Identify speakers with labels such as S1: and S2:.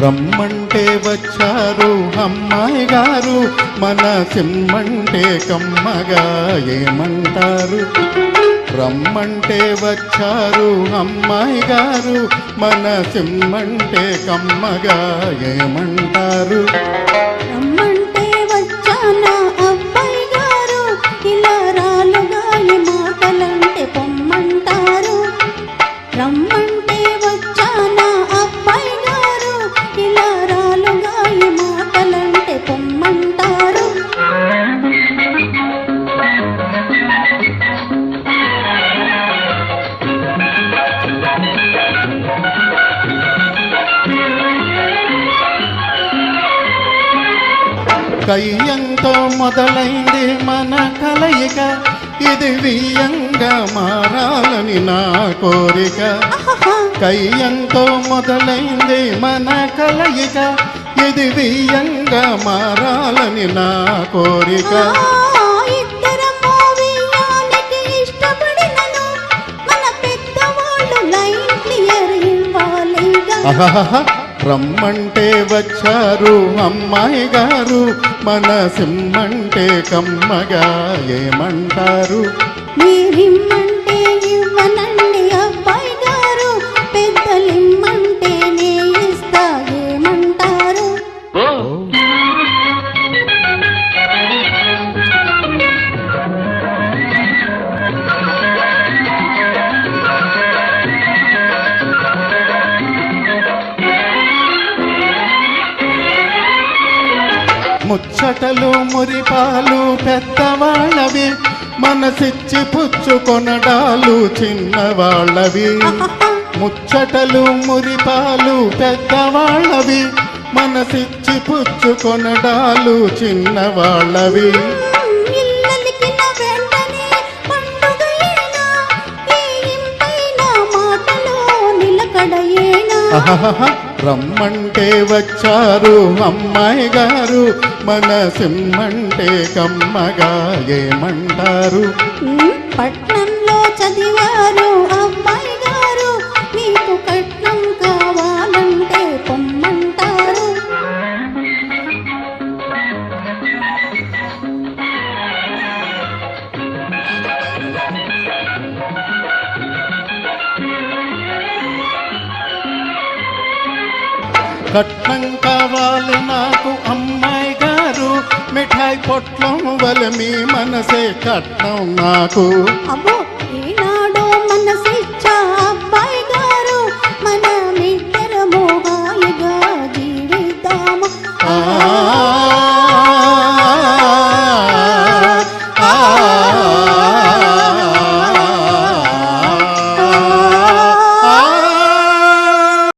S1: రమ్మంటే వచ్చారు అమ్మాయి గారు, మన సిమ్మంటే కమ్మగా ఏమంటారు? రమ్మంటే వచ్చారు అమ్మాయి గారు, మన సిమ్మంటే కమ్మగా ఏమంటారు?
S2: రమ్మంటే వచ్చానా అబ్బాయి గారు, ఇలా రాలుగా ఈ మాటలంటే పొమ్మంటారు. రమ్మంటే వచ్చానా అబ్బాయి గారు, ఇలా రాలుగా ఈ మాటలంటే పొమ్మంటారు.
S1: కయ్యంతో మొదలైంది మన కలయిక, ఇది వియ్యంగా మారాలని నా కోరిక. కయ్యంతో మొదలైంది మన కలయిక, ఇది వియ్యంగా మారాలని నా కోరిక.
S2: ఇద్దరమో వియ్యానికి ఇష్టపడినను, మన పెద్దవాళ్ళు లైన్ క్లియర్ ఇవ్వాలిగా.
S1: రమ్మంటే వచ్చారు అమ్మాయి గారు, మన సిమ్మంటే కమ్మగా ఏమంటారు?
S2: మీరిమ్మంటే ఇవ్వనండి అబ్బాయి గారు, పెద్దలిమ్మంటే నే ఇస్తా ఏమంటారు?
S1: ముచ్చటలు మురిపాలు పెద్దవాళ్ళవి, మనసిచ్చి పుచ్చుకొనడాలు చిన్నవాళ్ళవి. ముచ్చటలు మురిపాలు పెద్దవాళ్ళవి, మనసిచ్చి పుచ్చుకొనడాలు చిన్నవాళ్ళవి.
S2: ఇల్లలికిన వెంటనే పండుగయేనా, ఈ ఇంపైన మాటలో నిలకడయేనా?
S1: రమ్మంటే వచ్చారు అమ్మాయి గారు, మన సిమ్మంటే కమ్మగా ఏమంటారు?
S2: పట్నంలో చదివారు అబ్బాయి గారు, మీకు కట్నం కావాలంటే పొమ్మంటారు.
S1: కట్నం కావాలి నాకు అమ్మాయి గారు, మిఠాయి పొట్లం వల మీ మనసే కట్నం నాకు.
S2: అబ్బో